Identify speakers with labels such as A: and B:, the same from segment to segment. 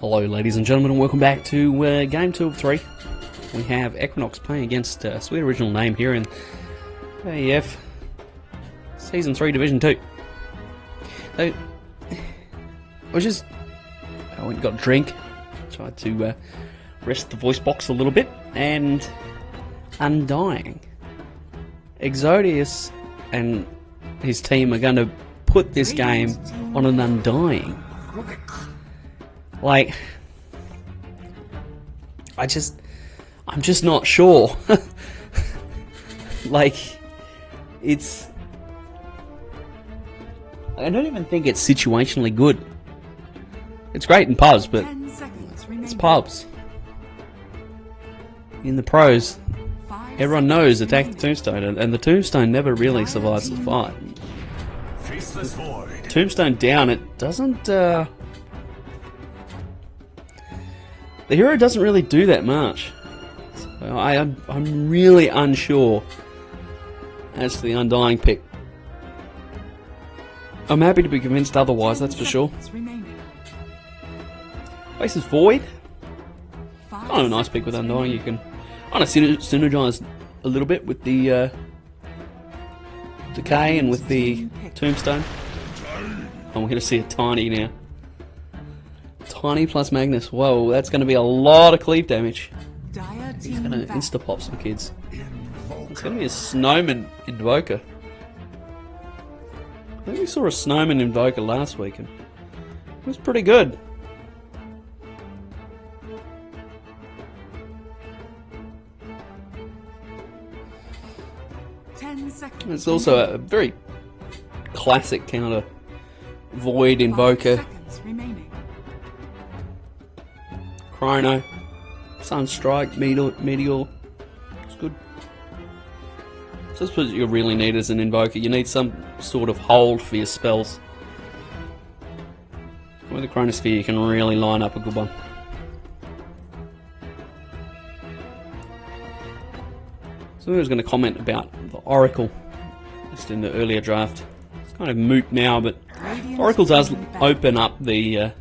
A: Hello ladies and gentlemen, and welcome back to game 2 of 3. We have Equinox playing against sweet original name here in AEF Season 3 Division 2. So, I went and got a drink, tried to rest the voice box a little bit, and Undying. Exodius and his team are going to put this game on an Undying. Like, I'm just not sure. Like, I don't even think it's situationally good. It's great in pubs, but it's pubs. In the pros, everyone knows attack the tombstone, and the tombstone never really survives the fight. Tombstone down, it doesn't, the hero doesn't really do that much. So I'm really unsure as to the Undying pick. I'm happy to be convinced otherwise, that's for sure. Faces Void. Kind of a nice pick with Undying. You can kind of synergize a little bit with the Decay and with the Tombstone. And we're going to see a Tiny now. Tiny plus Magnus. Whoa, that's going to be a lot of cleave damage. He's going to insta-pop some kids. It's going to be a Snowman Invoker. I think we saw a Snowman Invoker last week and it was pretty good. It's also a very classic counter Void Invoker. Chrono, Sunstrike, Meteor. It's good. So that's what you really need as an invoker. You need some sort of hold for your spells. With the Chronosphere, you can really line up a good one. So I was going to comment about the Oracle, just in the earlier draft. It's kind of moot now, but Oracle does open up the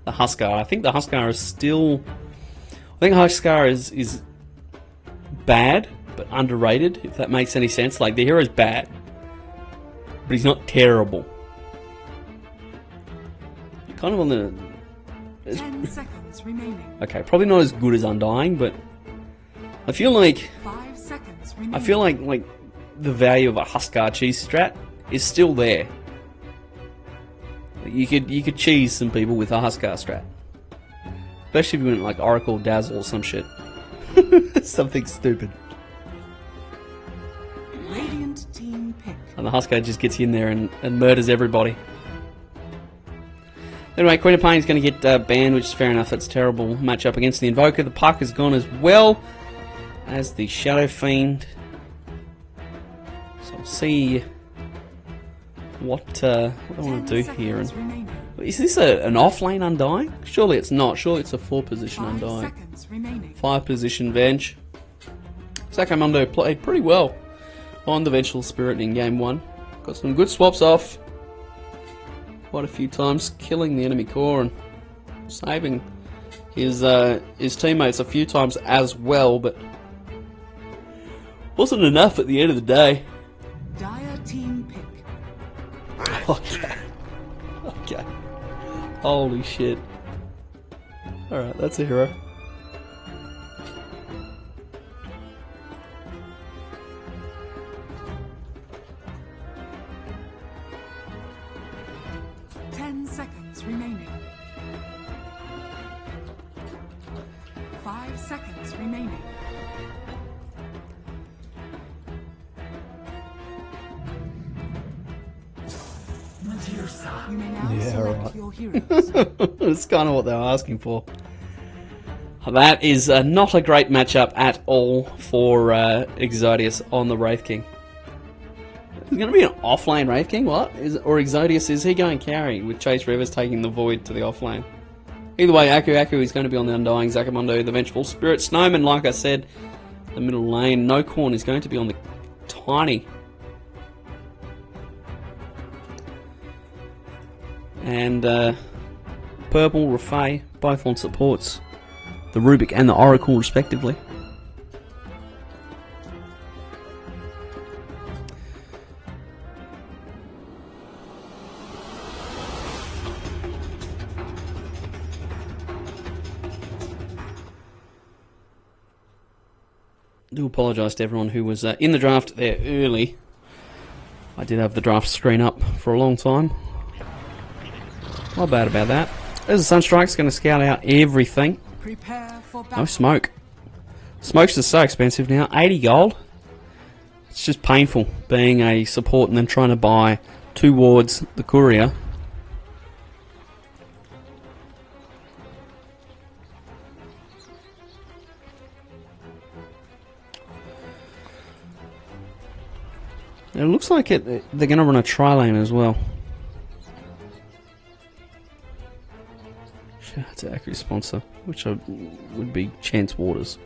A: Huskar. I think the Huskar is still... I think Huskar is bad, but underrated, if that makes any sense. Like, the hero's bad, but he's not terrible. Kind of on the...
B: 10 seconds remaining.
A: Okay, probably not as good as Undying, but I feel like...
B: 5 seconds remaining.
A: I feel like the value of a Huskar cheese strat is still there. You could cheese some people with a Huskar strat. Especially if you went like Oracle, Dazzle or some shit. Something stupid.
B: Radiant team pick.
A: And the Huskar just gets in there and murders everybody. Anyway, Queen of Pain is going to get banned, which is fair enough. That's a terrible matchup against the Invoker. The Puck is gone as well as the Shadow Fiend. So I'll see what I want to do here. And is this an off-lane Undying? Surely it's not. Surely it's a 4-position Undying. 5-position Venge. Sakamondo played pretty well on the Vengeful Spirit in Game 1. Got some good swaps off quite a few times, killing the enemy core and saving his teammates a few times as well, but wasn't enough at the end of the day.
B: Dire team pick.
A: Okay. Okay. Holy shit. Alright, that's a hero.
B: Seconds remaining. 5 seconds remaining. You may now select your heroes.
A: That's kind of what they were asking for. That is not a great matchup at all for Exodius on the Wraith King. It's going to be an offlane Wraith King, what? Or Exodius, is he going carry with Chase Rivers taking the Void to the offlane? Either way, Aku is going to be on the Undying, Zakamondo, the Vengeful Spirit, Snowman, like I said, the middle lane, No Corn is going to be on the Tiny. And Purple, Rafay, both on supports, the Rubik and the Oracle respectively. I do apologise to everyone who was in the draft there early. I did have the draft screen up for a long time. Not bad about that. There's a Sunstrike's going to scout out everything.
B: Prepare for battle.
A: No smoke. Smokes is so expensive now. 80 gold. It's just painful being a support and then trying to buy towards the courier. It looks like they're going to run a tri-lane as well. Shout out to Accurate sponsor, which would be Chance Waters.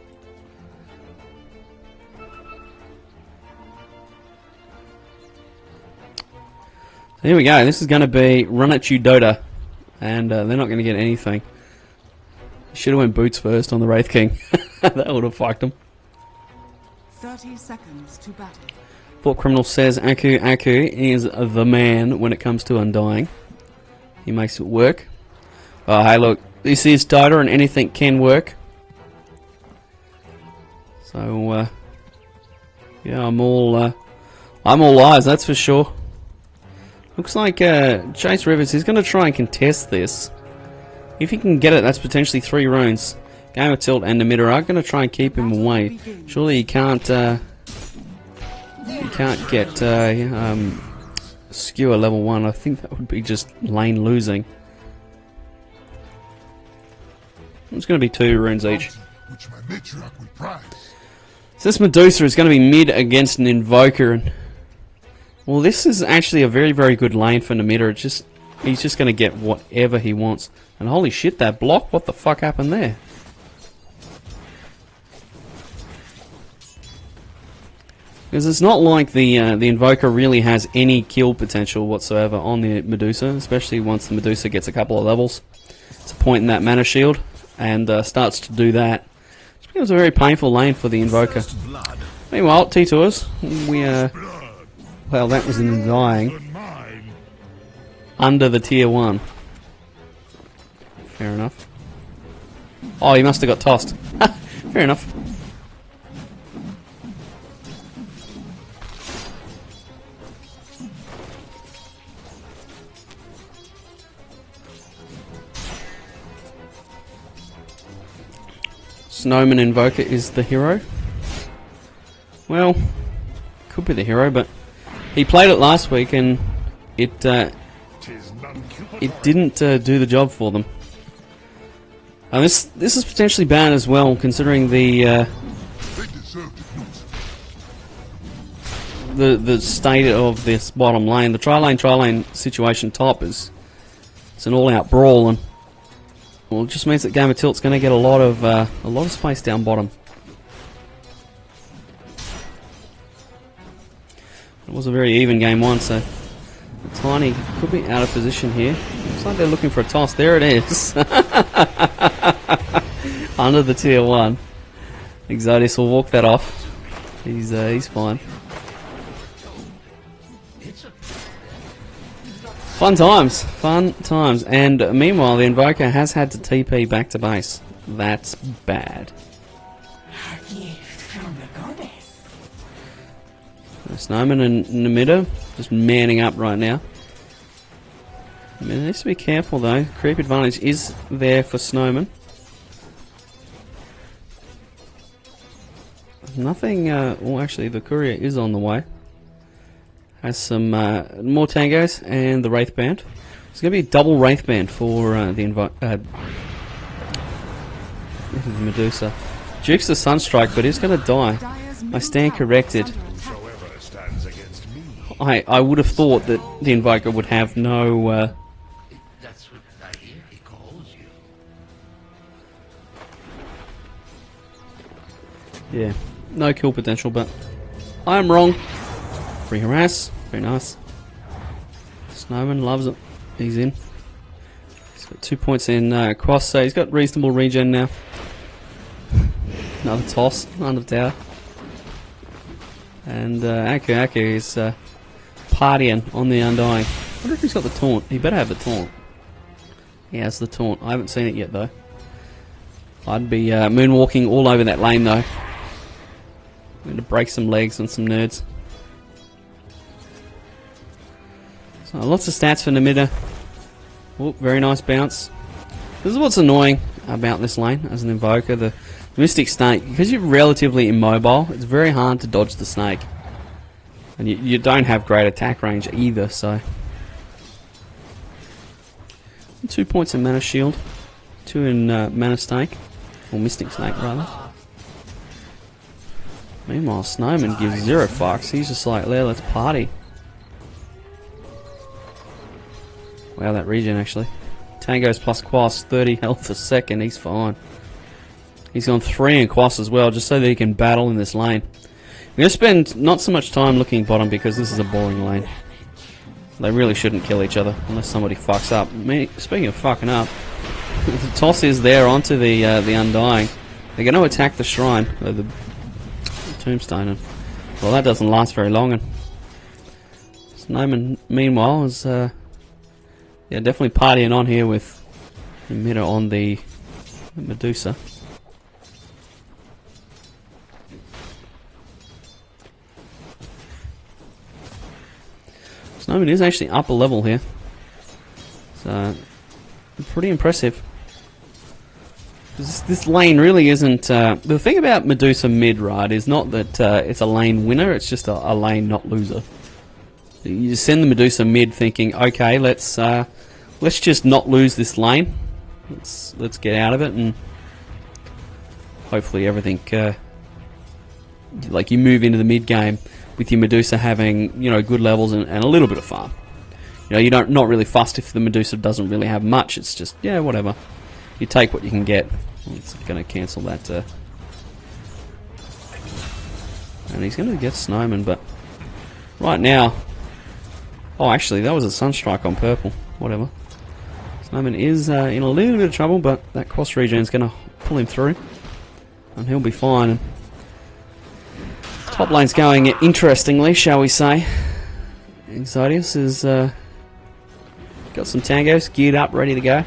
A: So here we go. This is going to be Run At You Dota, and they're not going to get anything. Should have went boots first on the Wraith King. That would have fucked them.
B: 30 seconds to battle.
A: Thought Criminal says Aku is the man when it comes to Undying. He makes it work. Oh, hey, look, this is Dota and anything can work. So, yeah, I'm all eyes, that's for sure. Looks like Chase Rivers is going to try and contest this. If he can get it, that's potentially 3 runes. Game of Tilt and Emitter are going to try and keep him away. Surely he can't get Skewer level 1. I think that would be just lane losing. It's going to be 2 runes each. So this Medusa is going to be mid against an Invoker. And, well, this is actually a very, very good lane for Namitter. He's just going to get whatever he wants. And holy shit, that block! What the fuck happened there? Because it's not like the Invoker really has any kill potential whatsoever on the Medusa, especially once the Medusa gets a couple of levels. It's a point in that mana shield, and starts to do that. It becomes a very painful lane for the Invoker. Meanwhile, T-Tours, well, that was an Undying under the tier 1. Fair enough. Oh, he must have got tossed. Fair enough. Snowman Invoker is the hero. Well, could be the hero, but he played it last week and it didn't do the job for them. This is potentially bad as well, considering the state of this bottom lane. The tri-lane situation top it's an all-out brawl, and well, it just means that Game of Tilt's going to get a lot of space down bottom. It was a very even game 1, so Tiny could be out of position here. Looks like they're looking for a toss. There it is. Under the tier 1. Exodus will walk that off. He's fine. Fun times. And meanwhile, the Invoker has had to TP back to base. That's bad. Snowman and Namitter just manning up right now. I mean, needs to be careful though. Creep advantage is there for Snowman. Nothing. Well, actually, the courier is on the way. Has some more tangos and the Wraith Band. It's going to be a double Wraith Band for the Medusa. Duke's the Sunstrike, but he's going to die. I stand corrected. I would have thought that the Invoker would have no...
C: That's what I hear he calls you.
A: Yeah, no kill potential, but I am wrong. Free harass, very nice. Snowman loves it. He's in. He's got 2 points in cross, so he's got reasonable regen now. Another toss under the tower. And Aku is partying on the Undying. I wonder if he's got the taunt. He better have the taunt. He has the taunt. I haven't seen it yet though. I'd be moonwalking all over that lane though. I'm going to break some legs on some nerds. So lots of stats for Namitta. Oh, very nice bounce. This is what's annoying about this lane as an invoker. The Mystic Snake, because you're relatively immobile, it's very hard to dodge the snake. And you don't have great attack range either, so... 2 points in Mana Shield. 2 in Mana Snake. Or Mystic Snake, rather. Meanwhile, Snowman gives 0 fucks. He's just like, let's party. Wow, that regen actually. Tango's plus Quas, 30 health a second. He's fine. He's gone 3 in Quas as well, just so that he can battle in this lane. We're going to spend not so much time looking bottom because this is a boring lane. They really shouldn't kill each other unless somebody fucks up. Speaking of fucking up, the toss is there onto the Undying. They're going to attack the shrine, the tombstone, and well, that doesn't last very long. And Snowman, meanwhile, is yeah, definitely partying on here with Emitter on the Medusa. Snowman is actually up a level here, so pretty impressive. This lane really isn't... the thing about Medusa mid, right, is not that it's a lane winner, it's just a lane not loser. You just send the Medusa mid thinking, okay, let's just not lose this lane. Let's get out of it, and hopefully everything... like you move into the mid game with your Medusa having, you know, good levels and a little bit of farm. You know, you're not really fussed if the Medusa doesn't really have much. It's just, yeah, whatever. You take what you can get. It's going to cancel that. And he's going to get Snowman, but right now... Oh, actually, that was a Sunstrike on purple. Whatever. Snowman is in a little bit of trouble, but that cross regen is going to pull him through. And he'll be fine. Top lane's going interestingly, shall we say. Exodius has got some tangos geared up, ready to go.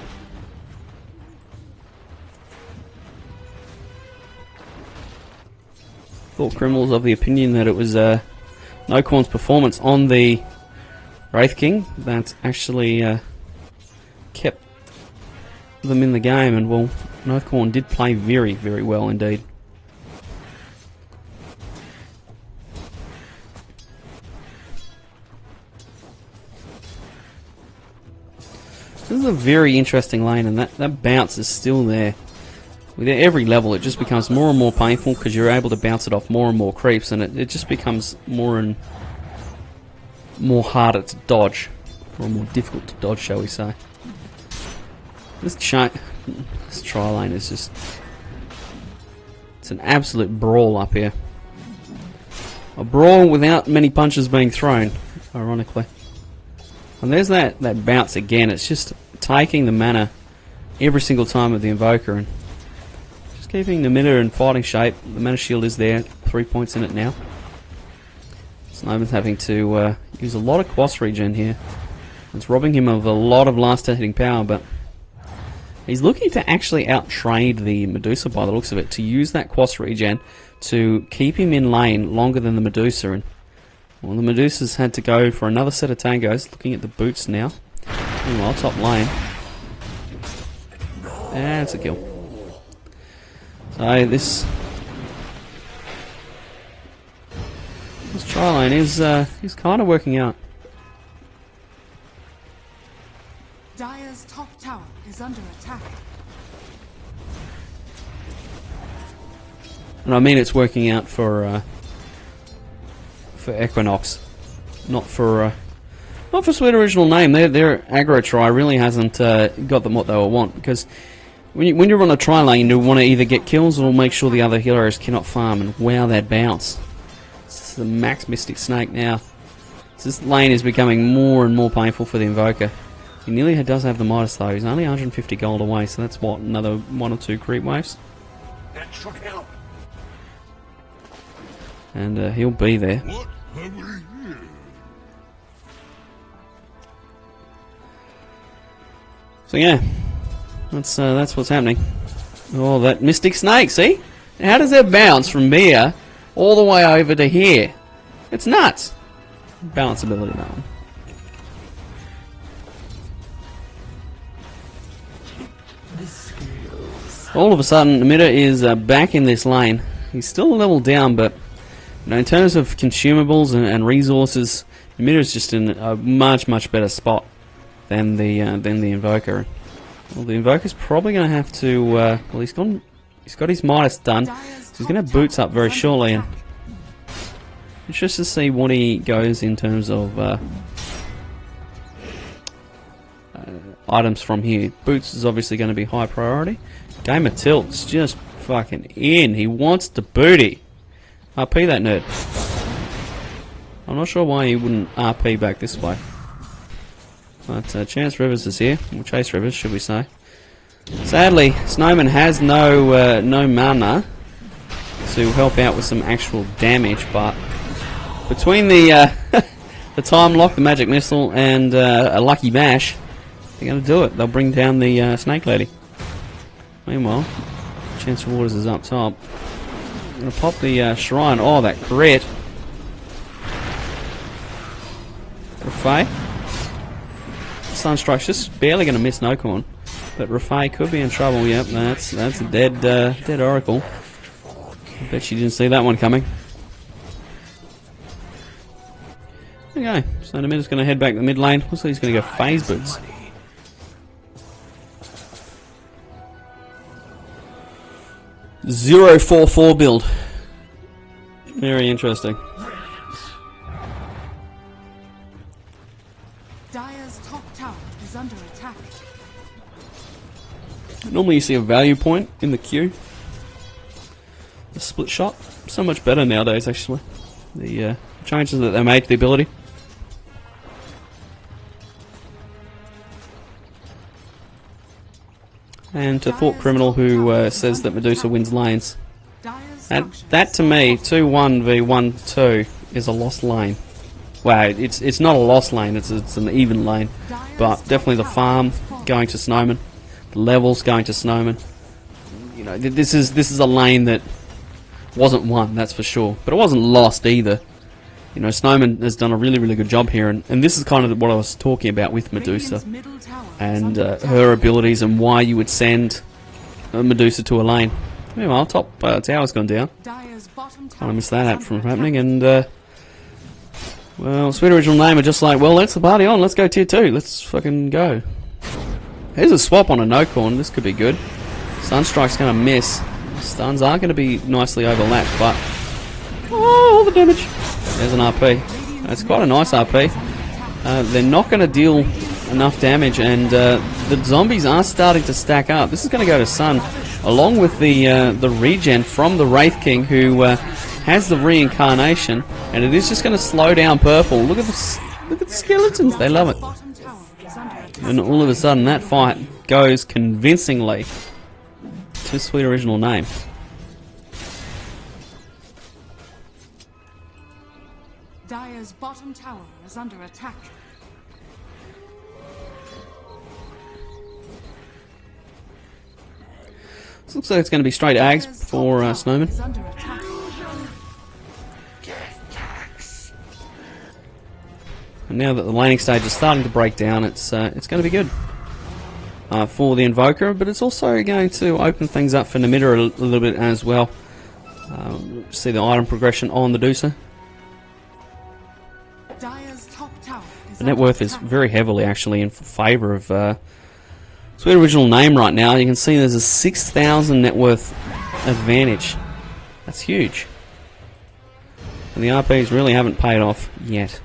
A: Thought Criminal's of the opinion that it was Nocorn's performance on the Wraith King that actually kept them in the game, and well, Nocorn did play very, very well indeed. This is a very interesting lane, and that bounce is still there. With every level it just becomes more and more painful because you're able to bounce it off more and more creeps, and it just becomes more and more harder to dodge, or more difficult to dodge, shall we say. This tri lane is just... it's an absolute brawl up here. A brawl without many punches being thrown, ironically. And there's that bounce again. It's just taking the mana every single time with the Invoker and just keeping the Namitta in fighting shape. The Mana Shield is there, 3 points in it now. Snowman's having to use a lot of Quas regen here. It's robbing him of a lot of last hitting power, but he's looking to actually out-trade the Medusa by the looks of it, to use that Quas regen to keep him in lane longer than the Medusa. And well, the Medusa's had to go for another set of tangos, looking at the boots now. Meanwhile, top lane. And it's a kill. So this tri lane is kind of working out.
B: Dire's top tower is under attack.
A: And I mean it's working out for Equinox, not for Sweet Original Name. Their aggro try really hasn't got them what they want, because when you're on a tri lane, you want to either get kills or make sure the other healers cannot farm. And wow, that bounce! This is the max Mystic Snake now. So this lane is becoming more and more painful for the Invoker. He nearly does have the Midas though. He's only 150 gold away, so that's what, another 1 or 2 creep waves.
C: That should help.
A: And he'll be there.
C: What have we here?
A: So yeah, that's what's happening. Oh, that Mystic Snake, see? How does that bounce from here all the way over to here? It's nuts. Balance ability, that one. All of a sudden, Emitter is back in this lane. He's still a level down, but you know, in terms of consumables and resources, Emitter is just in a much better spot than the Invoker. Well, the Invoker's probably going to have to. Well, he's got his Midas done. So he's going to have boots up very shortly, and it's just to see what he goes in terms of items from here. Boots is obviously going to be high priority. Game of Tilt's just fucking in. He wants the booty. RP that nerd. I'm not sure why he wouldn't RP back this way. But Chance Rivers is here. Or Chase Rivers, should we say. Sadly, Snowman has no mana to help out with some actual damage, but between the the time lock, the magic missile, and a lucky bash, they're going to do it. They'll bring down the snake lady. Meanwhile, Chance of Waters is up top. I'm going to pop the shrine. Oh, that crit. Rafai. Sunstrike's just barely going to miss Nocorn. But Rafai could be in trouble. Yep, that's a dead Oracle. I bet she didn't see that one coming. Okay, so Namina's going to head back to the mid lane. Looks like he's going to go phase boots. .044 build. Very interesting.
B: Dire's top tower is under attack.
A: Normally you see a value point in the queue. The split shot, so much better nowadays actually. The changes that they made to the ability. And to Thought Criminal, who says that Medusa wins lanes. That to me, 2-1 v 1-2 is a lost lane. Well, it's not a lost lane, it's an even lane. But definitely the farm going to Snowman, the levels going to Snowman. You know, this is a lane that wasn't won, that's for sure. But it wasn't lost either. You know, Snowman has done a really good job here, and this is kind of what I was talking about with Medusa and her abilities and why you would send Medusa to a lane. Meanwhile, top tower's gone down. Kind of missed that from happening, and well, Sweet Original Name are just like, well, let's the party on, let's go tier 2, let's fucking go. Here's a swap on a Nocorn, this could be good. Sunstrike's going to miss. Stuns are going to be nicely overlapped, but oh, all the damage. There's an RP. That's quite a nice RP. They're not going to deal enough damage, and the zombies are starting to stack up. This is going to go to Sun, along with the regen from the Wraith King, who has the reincarnation, and it is just going to slow down Purple. Look at the skeletons. They love it. And all of a sudden, that fight goes convincingly to Sweet Original Name.
B: Dire's bottom tower is under attack.
A: This looks like it's going to be straight Ags for Snowman. And now that the laning stage is starting to break down, it's going to be good for the Invoker, but it's also going to open things up for Namitter a little bit as well. See the item progression on the Medusa. The net worth is very heavily actually in favour of Sweet Original Name right now. You can see there's a 6,000 net worth advantage. That's huge. And the RPs really haven't paid off yet.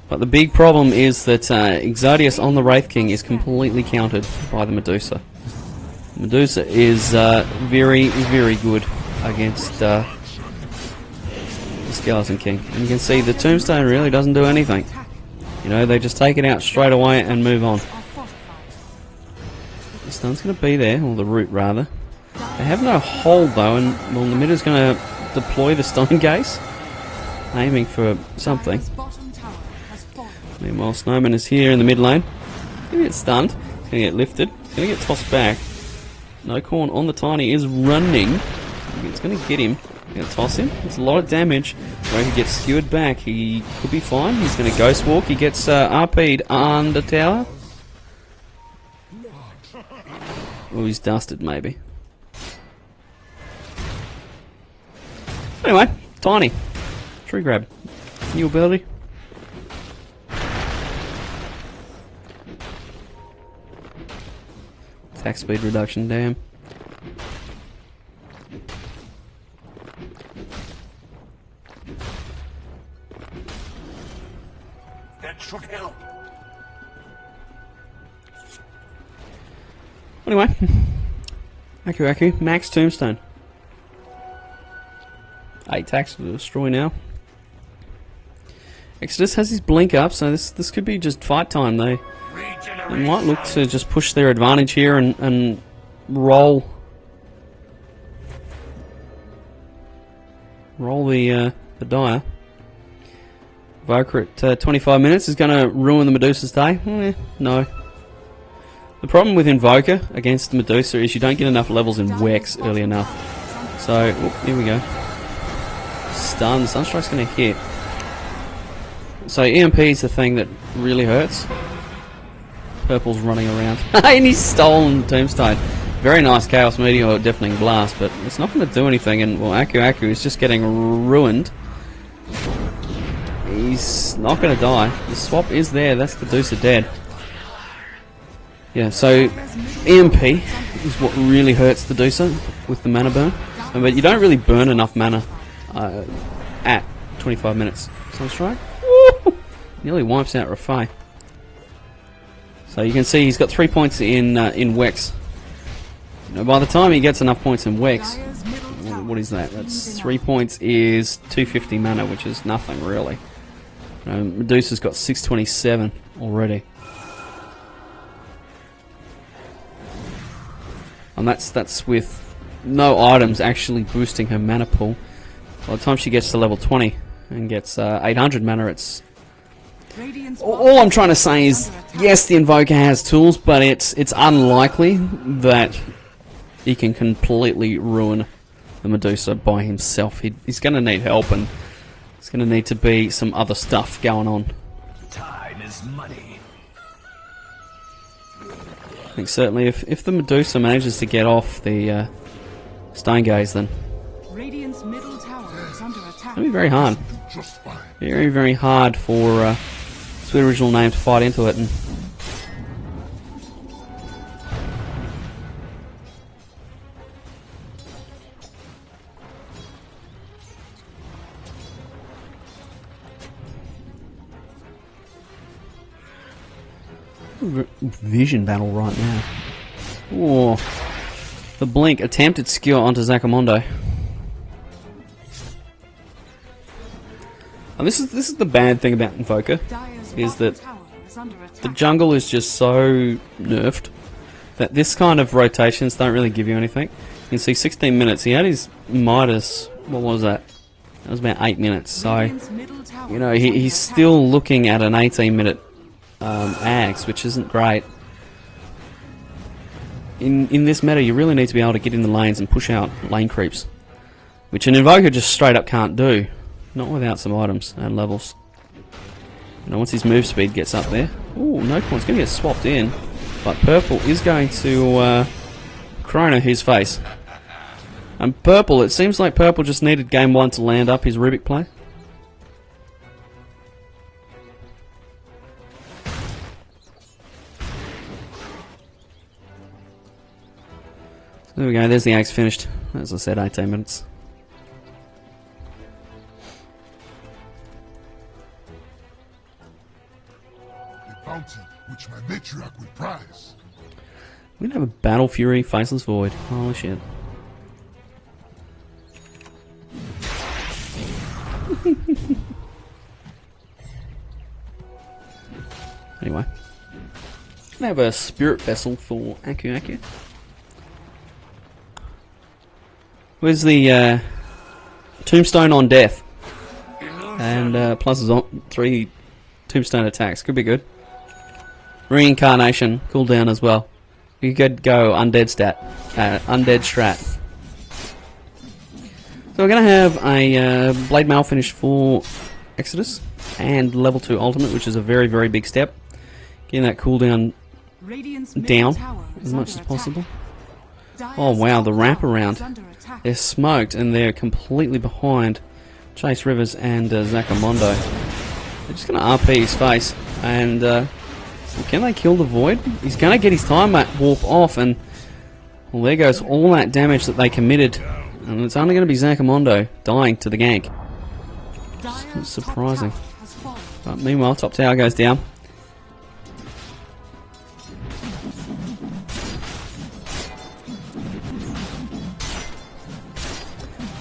A: But the big problem is that Exodius on the Wraith King is completely countered by the Medusa. Medusa is very good against the Skeleton King. And you can see the Tombstone really doesn't do anything. You know, they just take it out straight away and move on. The stun's going to be there, or the root rather. They have no hold though, and well, the mid's going to deploy the stone gaze, aiming for something.
B: Dire's bottom tower has fallen.
A: Meanwhile, Snowman is here in the mid lane. He's going to get stunned. He's going to get lifted. He's going to get tossed back. No corn on the Tiny is running. It's going to get him. Going to toss him. It's a lot of damage. Where he gets skewered back. He could be fine. He's going to ghost walk. He gets RP'd under tower. Oh, he's dusted maybe. Anyway, Tiny. Tree grab. New ability. Attack speed reduction, damn.
C: That should help.
A: Anyway, Aku, max tombstone. 8 attacks to destroy now. Exodus has his blink up, so this could be just fight time. They might look to just push their advantage here and roll the Dire. Evoker at 25 minutes is going to ruin the Medusa's day. No. The problem with Invoker against Medusa is you don't get enough levels in Wex early enough. So, here we go. Stun. Sunstrike's going to hit. So EMP is the thing that really hurts. Purple's running around. And he's stolen Tombstone. Very nice Chaos Meteor Deafening Blast, but it's not going to do anything. And, well, Aku is just getting ruined. He's not going to die. The swap is there. That's the Medusa dead. Yeah, so EMP is what really hurts the Medusa with the mana burn. But you don't really burn enough mana at 25 minutes. Sunstrike nearly wipes out Rafai. So you can see he's got 3 points in Wex. You know, by the time he gets enough points in Wex, what is that? That's 3 points is 250 mana, which is nothing really. Medusa's got 627 already. And that's with no items actually boosting her mana pool. By the time she gets to level 20 and gets 800 mana, it's... All I'm trying to say is, yes, the Invoker has tools, but it's unlikely that he can completely ruin the Medusa by himself. He's going to need help, and there's going to need to be some other stuff going on.
C: Time is money.
A: I think certainly if the Medusa manages to get off the Stone Gaze, then
B: Radiant's middle tower is under attack.
A: it'll be very hard.
C: Just fine.
A: Very, very hard for Sweet Original Name to fight into it. And vision battle right now. Oh, the blink attempted skewer onto Zakamondo. And this is the bad thing about Invoker, is that the jungle is just so nerfed that this kind of rotations don't really give you anything. You can see 16 minutes. He had his Midas. What was that? That was about 8 minutes. So, you know, he's still looking at an 18-minute axe, which isn't great. In this meta, you really need to be able to get in the lanes and push out lane creeps, which an Invoker just straight up can't do, not without some items and levels. You know, once his move speed gets up there, ooh, no point's going to get swapped in, but Purple is going to Chrono his face. And Purple, it seems like Purple just needed game 1 to land up his Rubik play. There we go, there's the axe finished. As I said, 18 minutes.
C: A bounty which my matriarch will prize.
A: We're gonna have a Battle Fury Faceless Void. Holy shit. Anyway. gonna have a spirit vessel for Aku. Where's the tombstone on death? And plus 3 tombstone attacks. Could be good. Reincarnation cooldown as well. You could go undead strat. So we're going to have a blade mail finish for Exodus and level 2 ultimate, which is a very, very big step. Getting that cooldown down as much as possible. Oh wow, the wraparound. They're smoked and they're completely behind Chase Rivers and Zacchamondo. They're just going to RP his face. And can they kill the Void? He's going to get his time warp off, and well, there goes all that damage that they committed. And it's only going to be Zacchamondo dying to the gank. It's surprising. But meanwhile, top tower goes down.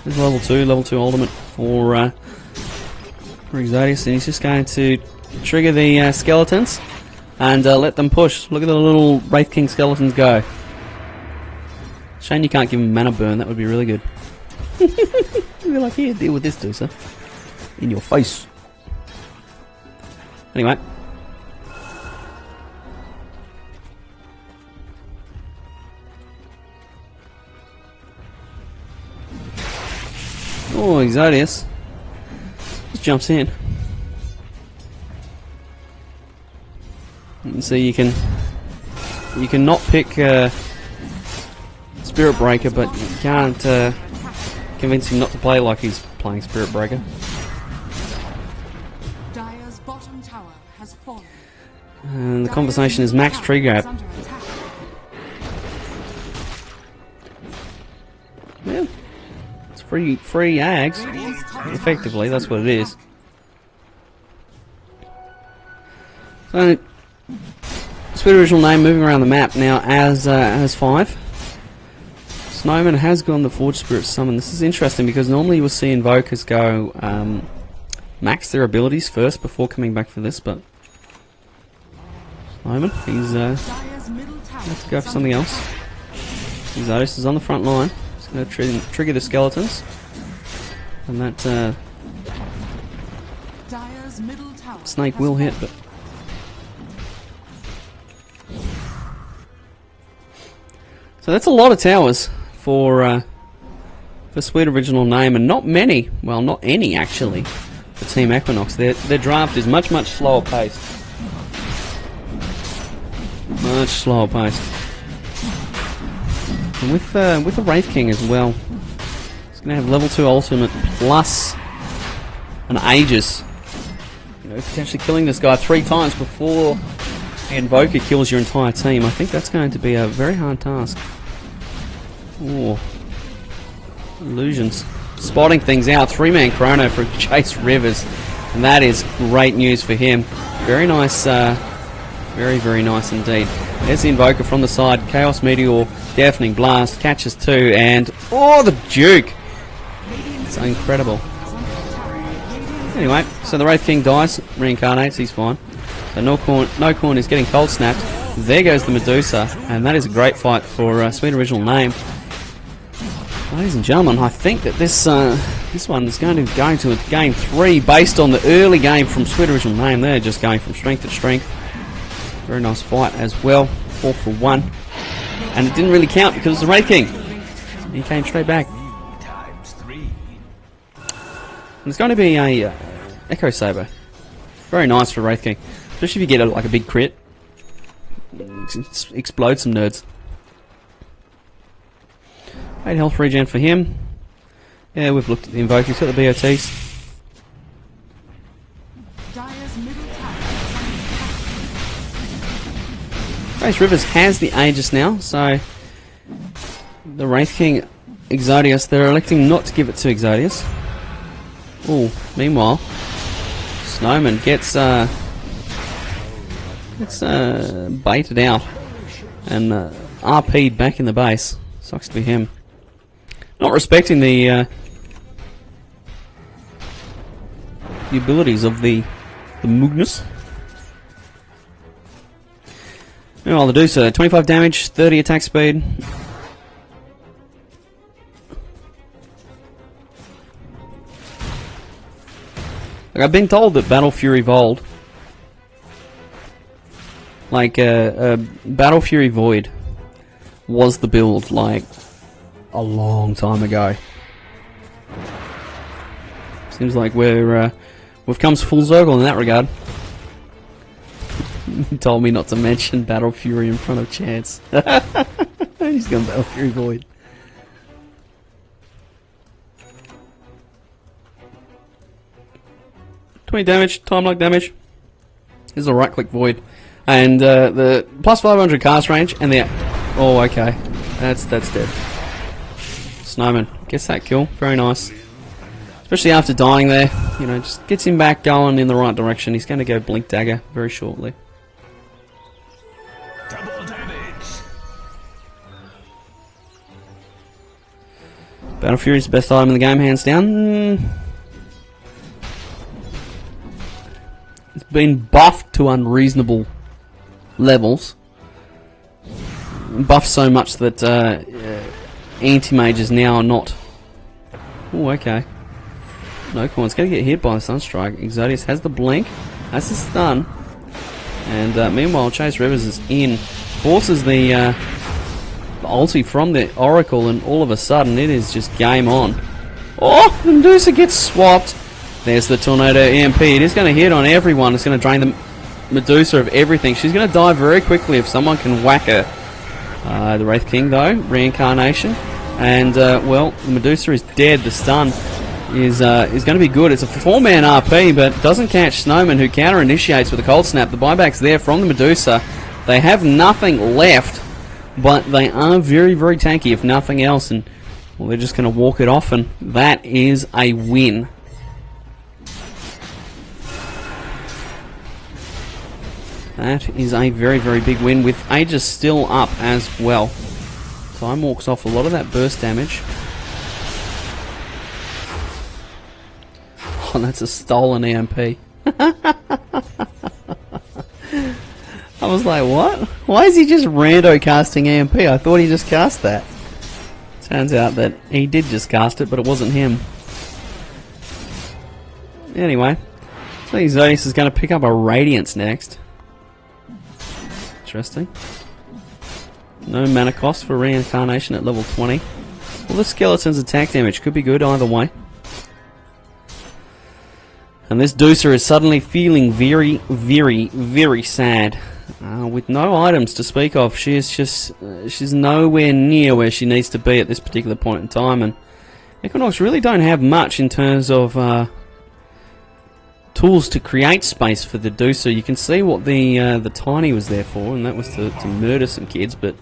A: There's level 2 ultimate for Exodius, and he's just going to trigger the skeletons and let them push. Look at the little Wraith King skeletons go. Shame you can't give him mana burn, that would be really good. You're like, here, deal with this, Deucer. In your face. Anyway. Oh, Exodius just jumps in. And so you can not pick Spirit Breaker, but you can't convince him not to play like he's playing Spirit Breaker.
B: Dire's bottom tower has fallen.
A: And the conversation is max tree grab. Yeah. Free ags. Effectively, that's what it is. So, sweet original name moving around the map now as 5. Snowman has gone the Forge Spirit Summon. This is interesting because normally you will see Invokers go max their abilities first before coming back for this, but Snowman, he's let's go for something else. Exodus is on the front line. Going to trigger the skeletons, and that snake will hit, but so that's a lot of towers for Sweet Original Name, and not many, well, not any actually, for Team Equinox. Their draft is much slower paced, much slower paced. And with the Wraith King as well, he's going to have level 2 ultimate plus an Aegis. You know, potentially killing this guy 3 times before the Invoker kills your entire team. I think that's going to be a very hard task. Oh, illusions. Spotting things out. 3-man chrono for Chase Rivers, and that is great news for him. Very nice, very, very nice indeed. There's the Invoker from the side. Chaos Meteor, Deafening Blast, catches 2, and oh, the Duke! It's incredible. Anyway, so the Wraith King dies, reincarnates, he's fine. So No Corn is getting cold snapped. There goes the Medusa, and that is a great fight for Sweet Original Name. Ladies and gentlemen, I think that this one is going to game 3 based on the early game from Sweet Original Name. They're just going from strength to strength. Very nice fight as well. 4 for 1. And it didn't really count because it was the Wraith King. He came straight back. And it's going to be a Echo Saber. Very nice for Wraith King. Especially if you get like a big crit. Explode some nerds. 8 health regen for him. Yeah, we've looked at the Invoker. He's got the BOTs. Chase Rivers has the Aegis now, so the Wraith King Exodius, they're electing not to give it to Exodius. Oh, meanwhile, Snowman gets baited out and RP'd back in the base. Sucks to be him. Not respecting the abilities of the Mugnus. Meanwhile, the Deucer, 25 damage, 30 attack speed. Like, I've been told that Battle Fury Void, like Battle Fury Void, was the build like a long time ago. Seems like we've come full circle in that regard. He told me not to mention Battle Fury in front of Chance. He's gone Battle Fury Void. $20 damage, time lock damage. This is a right click void. And the plus 500 cast range and the... Oh, okay. That's dead. Snowman gets that kill. Very nice. Especially after dying there. You know, just gets him back going in the right direction. He's going to go Blink Dagger very shortly.
D: Double damage.
A: Battle Fury's the best item in the game, hands down. It's been buffed to unreasonable levels. Buffed so much that anti-mages now are not... Oh, okay. No coin. It's going to get hit by the Sunstrike. Exodius has the blink. That's the stun. And meanwhile, Chase Rivers is in. Forces the ulti from the Oracle, and all of a sudden it is just game on. Oh! Medusa gets swapped. There's the Tornado EMP. It is going to hit on everyone. It's going to drain the Medusa of everything. She's going to die very quickly if someone can whack her. The Wraith King, though, reincarnation. And, well, the Medusa is dead. The stun is going to be good. It's a 4-man RP, but doesn't catch Snowman, who counter-initiates with a Cold Snap. The buyback's there from the Medusa. They have nothing left, but they are very, very tanky, if nothing else. And, well, they're just going to walk it off, and that is a win. That is a very, very big win, with Aegis still up as well. Time walks off a lot of that burst damage. Oh, that's a stolen EMP. I was like, what? Why is he just rando casting EMP? I thought he just cast that. Turns out that he did just cast it, but it wasn't him. Anyway, so Exodius is going to pick up a Radiance next. Interesting. No mana cost for reincarnation at level 20. Well, the skeleton's attack damage could be good either way. And this Deucer is suddenly feeling very, very, very sad. With no items to speak of. She's nowhere near where she needs to be at this particular point in time. And Equinox really don't have much in terms of tools to create space for the Deucer. You can see what the Tiny was there for, and that was to murder some kids, but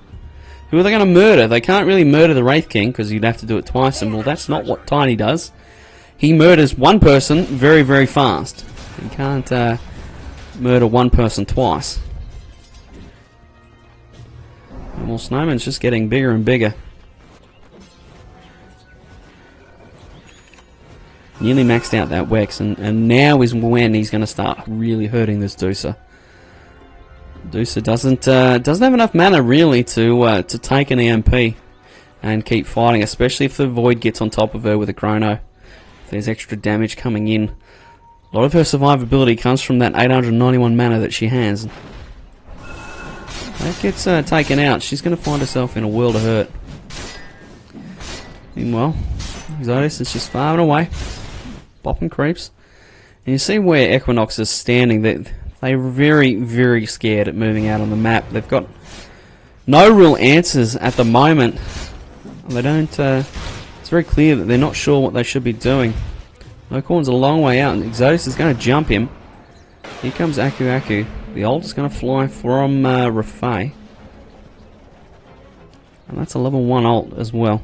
A: who are they going to murder? They can't really murder the Wraith King, because you'd have to do it twice, and well, that's not what Tiny does. He murders one person very, very fast. You can't murder one person twice. And well, Snowman's just getting bigger and bigger. Nearly maxed out that Wex, and now is when he's going to start really hurting this Deucer. Deucer doesn't have enough mana really to take an EMP and keep fighting, especially if the Void gets on top of her with a Chrono. If there's extra damage coming in, a lot of her survivability comes from that 891 mana that she has. That gets taken out. She's going to find herself in a world of hurt. Meanwhile, Exodius is just farming away. Bopping creeps. And you see where Equinox is standing. They're very, very scared at moving out on the map. They've got no real answers at the moment. They don't... it's very clear that they're not sure what they should be doing. No Corn's a long way out, and Exodius is going to jump him. Here comes Aku Aku. The ult is going to fly from Rafai. And that's a level 1 ult as well.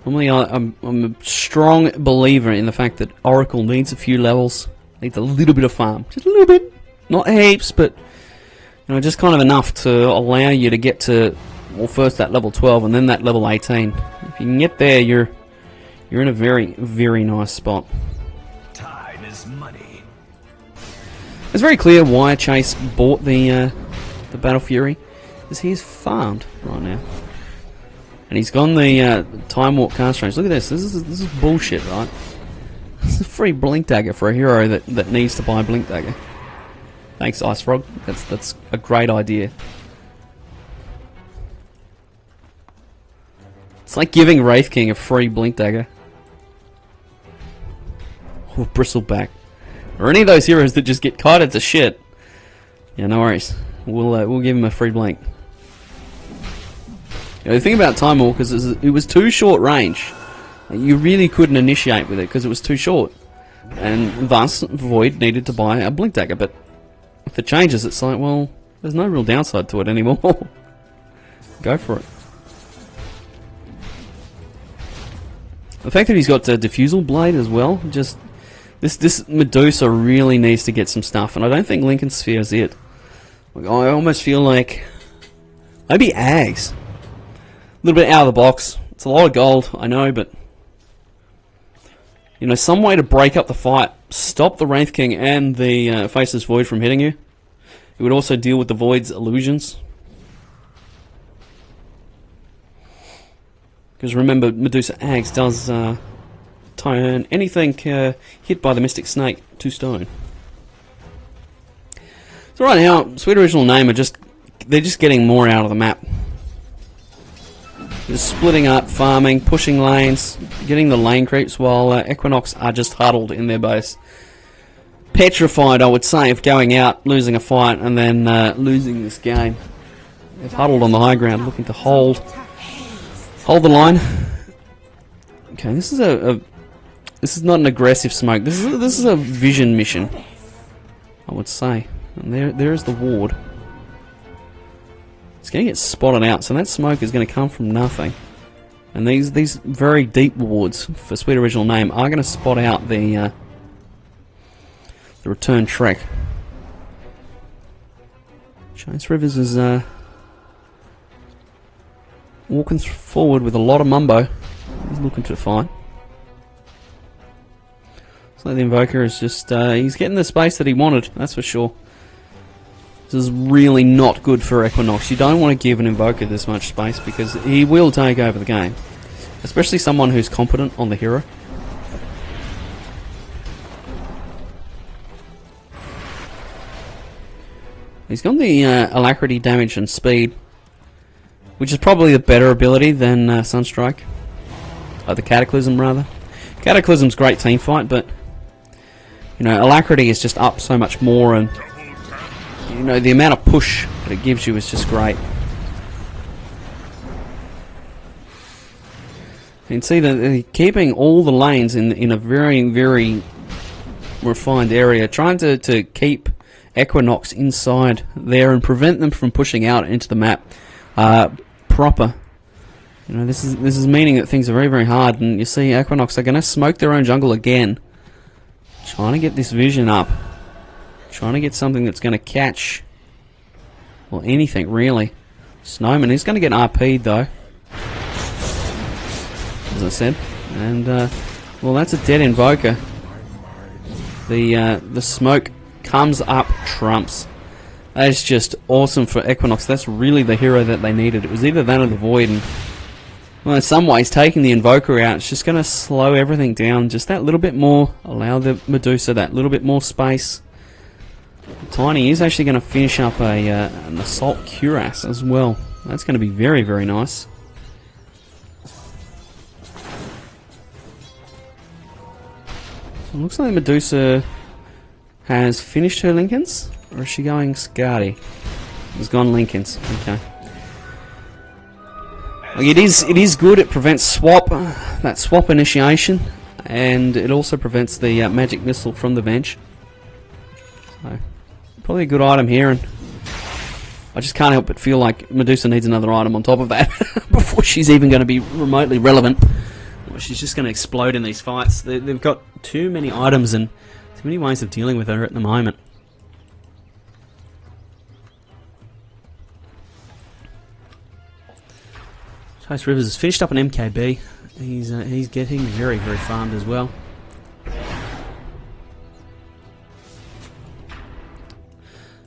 A: Normally, I'm a strong believer in the fact that Oracle needs a few levels, needs a little bit of farm, just a little bit, not heaps, but you know, just kind of enough to allow you to get to, well, first that level 12 and then that level 18. If you can get there, you're in a very, very nice spot.
D: Time is money.
A: It's very clear why Chase bought the Battle Fury, because he's farmed right now, and he's gone the Time Warp cast range. Look at this. This is bullshit, right? This is a free Blink Dagger for a hero that needs to buy a Blink Dagger. Thanks, Ice Frog. That's a great idea. It's like giving Wraith King a free Blink Dagger. Or Bristleback. Or any of those heroes that just get kited to shit. Yeah, no worries. We'll give him a free Blink. You know, the thing about Time Walkers is it was too short range. You really couldn't initiate with it because it was too short. And thus, Void needed to buy a Blink Dagger. But with the changes, it's like, well, there's no real downside to it anymore. Go for it. The fact that he's got a Diffusal Blade as well, just this Medusa really needs to get some stuff, and I don't think Lincoln Sphere is it. Like, I almost feel like maybe Ags, a little bit out of the box. It's a lot of gold, I know, but you know, some way to break up the fight, stop the Wraith King and the Faceless Void from hitting you. It would also deal with the Void's illusions. Because remember, Medusa Ags does turn anything hit by the Mystic Snake to stone. So right now, Sweet Original Name they're just getting more out of the map. Just splitting up, farming, pushing lanes, getting the lane creeps, while Equinox are just huddled in their base. Petrified, I would say, of going out, losing a fight, and then losing this game. They've huddled on the high ground, looking to hold the line. Okay, this is this is not an aggressive smoke. This is a vision mission, I would say. And there is the ward. It's going to get spotted out, so that smoke is going to come from nothing. And these very deep wards for Sweet Original Name are going to spot out the return trek. Chase Rivers is walking forward with a lot of mumbo. He's looking to fight. So the Invoker is just he's getting the space that he wanted, that's for sure. This is really not good for Equinox. You don't want to give an Invoker this much space because he will take over the game. Especially someone who's competent on the hero. He's got the Alacrity, Damage and Speed, which is probably the better ability than Sunstrike. The Cataclysm, rather. Cataclysm's great team fight, but you know, Alacrity is just up so much more, and you know, the amount of push that it gives you is just great. You can see that they're keeping all the lanes in a very, very refined area, trying to keep Equinox inside there and prevent them from pushing out into the map proper. You know, this is meaning that things are very, very hard, and you see Equinox are going to smoke their own jungle again, trying to get this vision up, trying to get something that's going to catch, well, anything really. Snowman is going to get RP'd though, as I said, and well, that's a dead Invoker. The smoke comes up trumps. That is just awesome for Equinox. That's really the hero that they needed. It was either that or the Void, and well, in some ways, taking the Invoker out, it's just going to slow everything down just that little bit more, allow the Medusa that little bit more space. Tiny is actually going to finish up an Assault Cuirass as well. That's going to be very, very nice. So it looks like Medusa has finished her Lincolns, or is she going Scardy? Has gone Lincolns. Okay. Like it is good. It prevents that swap initiation, and it also prevents the magic missile from the bench. So probably a good item here, and I just can't help but feel like Medusa needs another item on top of that before she's even going to be remotely relevant. Well, she's just going to explode in these fights. They've got too many items and too many ways of dealing with her at the moment. Chase Rivers has finished up an MKB. He's getting very, very farmed as well.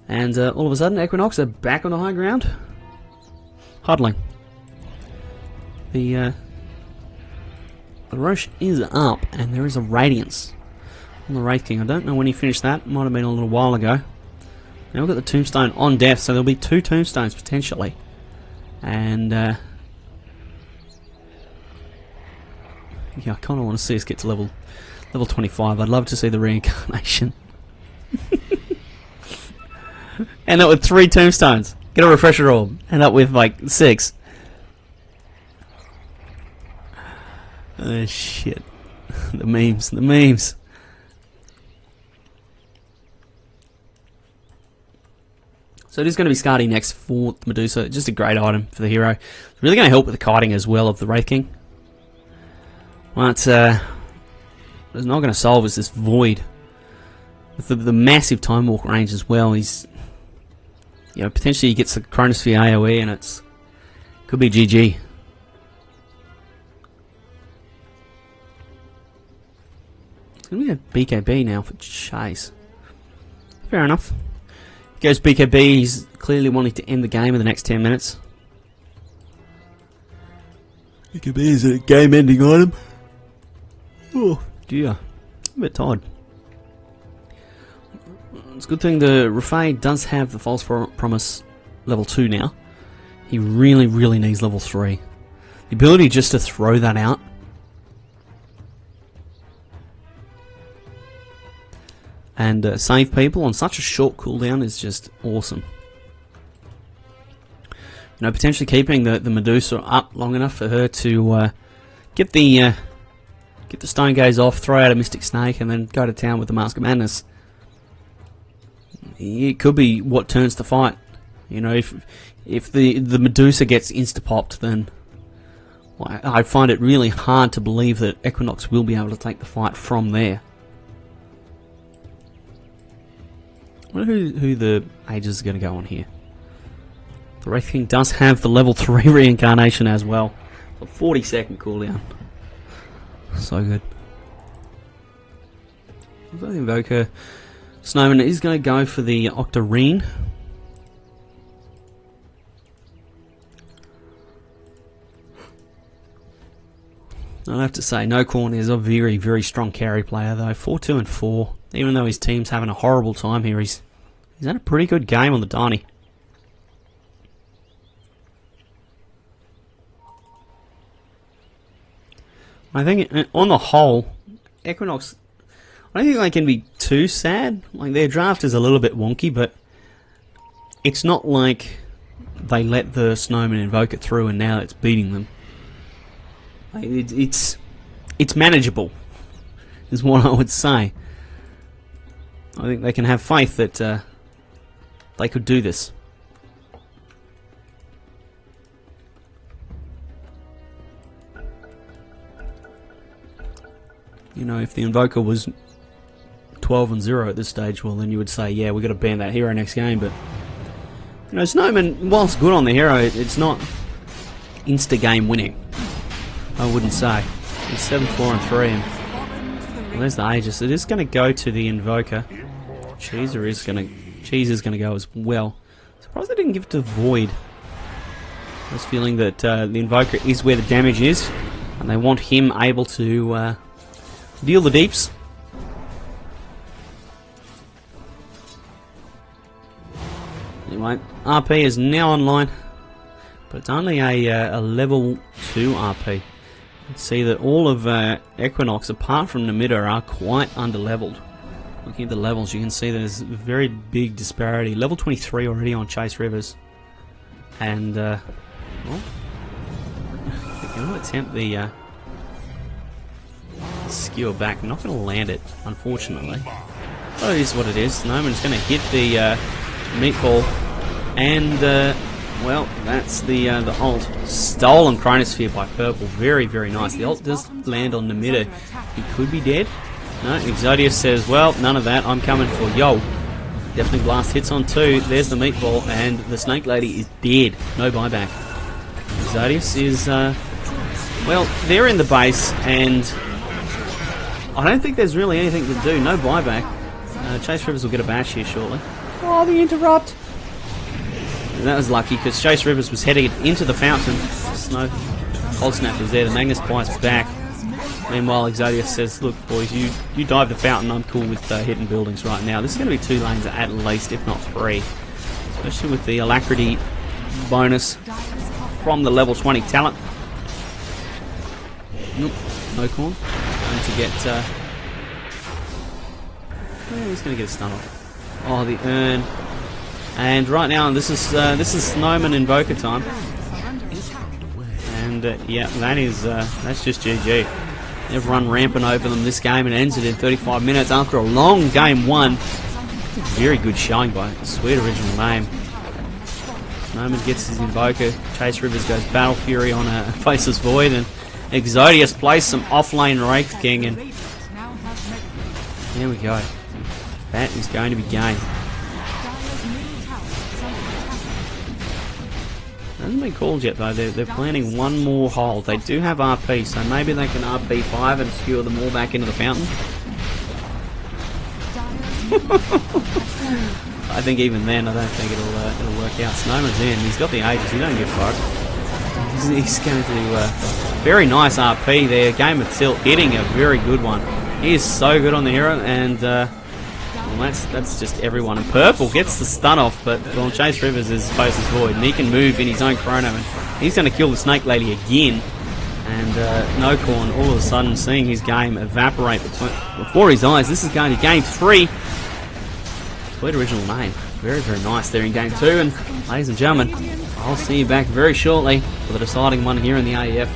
A: And all of a sudden, Equinox are back on the high ground, huddling. The Roche is up, and there is a Radiance on the Wraith King. I don't know when he finished that. Might have been a little while ago. Now we've got the Tombstone on death, so there'll be 2 Tombstones potentially. And yeah, I kind of want to see us get to level 25. I'd love to see the reincarnation. End up with 3 Tombstones. Get a refresher orb. End up with like 6. Oh shit. The memes. So it is going to be Skadi next for the Medusa. Just a great item for the hero. It's really going to help with the kiting as well of the Wraith King. What it's not going to solve is this void. With the massive Time Walk range as well, he's... You know, potentially he gets the Chronosphere AoE and it's... Could be GG. It's going to be a BKB now for Chase. Fair enough. Goes BKB, he's clearly wanting to end the game in the next 10 minutes. BKB is a game-ending item. Oh dear, I'm a bit tired. It's a good thing the Rafai does have the False Promise level 2 now. He really needs level 3. The ability just to throw that out. And save people on such a short cooldown is just awesome. You know, potentially keeping the Medusa up long enough for her to get the Stone Gaze off, throw out a Mystic Snake, and then go to town with the Mask of Madness. It could be what turns the fight. You know, if the Medusa gets insta-popped, then I find it really hard to believe that Equinox will be able to take the fight from there. I wonder who the Aegis is going to go on here. The Wraith King does have the level 3 reincarnation as well. A 40-second cooldown. So good. The Invoker Snowman is going to go for the Octarine. I'll have to say, No Corn is a very strong carry player though. 4-2 and 4. Even though his team's having a horrible time here, he's had a pretty good game on the Dani. I think on the whole, Equinox, I don't think they can be too sad. Like, their draft is a little bit wonky, but it's not like they let the Snowman invoke it through and now it's beating them. Like, it's manageable, is what I would say. I think they can have faith that they could do this. You know, if the Invoker was 12 and 0 at this stage, well then you would say, yeah, we've got to ban that hero next game, but you know, Snowman, whilst good on the hero, it's not insta-game winning, I wouldn't say. It's 7-4 and 3, and well, there's the Aegis. It is going to go to the Invoker. Cheese is going to go as well. Surprised they didn't give it to Void. I was feeling that the Invoker is where the damage is, and they want him able to deal the deeps. Anyway, RP is now online, but it's only a level 2 RP. Let's see that all of Equinox, apart from Namitta, are quite underleveled. Looking at the levels, you can see there's a very big disparity. Level 23 already on Chase Rivers. And, well, they're going to attempt the skewer back. I'm not going to land it, unfortunately. Oh, it is what it is. Snowman's going to hit the meatball. And, well, that's the ult. Stolen Chronosphere by Purple. Very nice. The ult does land on Namitta. He could be dead. No, Exodius says, well, none of that. I'm coming for yo. Definitely blast hits on 2. There's the meatball, and the Snake Lady is dead. No buyback. Exodius is, well, they're in the base, and I don't think there's really anything to do. No buyback. Chase Rivers will get a bash here shortly. Oh, Oh, the interrupt! And that was lucky because Chase Rivers was heading into the fountain. Snow Cold Snap was there. The Magnus Pie's back. Meanwhile, Exodius says, look, boys, you dive the fountain. I'm cool with hitting buildings right now. This is going to be 2 lanes at least, if not 3. Especially with the alacrity bonus from the level 20 talent. Nope, no corn. Going to get... he's going to get a stun off. Oh, the urn. And right now, this is Snowman Invoker time. And yeah, that's just GG. They've run rampant over them this game and ends it in 35 minutes after a long game 1. Very good showing by Sweet Original Name. Snowman gets his Invoker. Chase Rivers goes Battle Fury on a Faceless Void, and Exodius plays some offlane Wraith King, and there we go. That is going to be game. Hasn't been called yet though. They're planning one more hold. They do have RP, so maybe they can RP 5 and skewer them all back into the fountain. I think even then, I don't think it'll work out. Snowman's in. He's got the Aegis. He don't give a fuck. He's going to do very nice RP there. Game of Tilt, hitting a very good one. He is so good on the hero, and well, that's just everyone. And Purple gets the stun off, but well, Chase Rivers is Faceless Void, and he can move in his own chrono, and he's going to kill the Snake Lady again. And Nocorn all of a sudden seeing his game evaporate before his eyes. This is going to game 3. Sweet Original Name. Very, very nice there in game 2. And ladies and gentlemen, I'll see you back very shortly for the deciding one here in the AEF.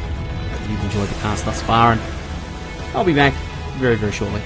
A: You've enjoyed the cast thus far, and I'll be back very, very shortly.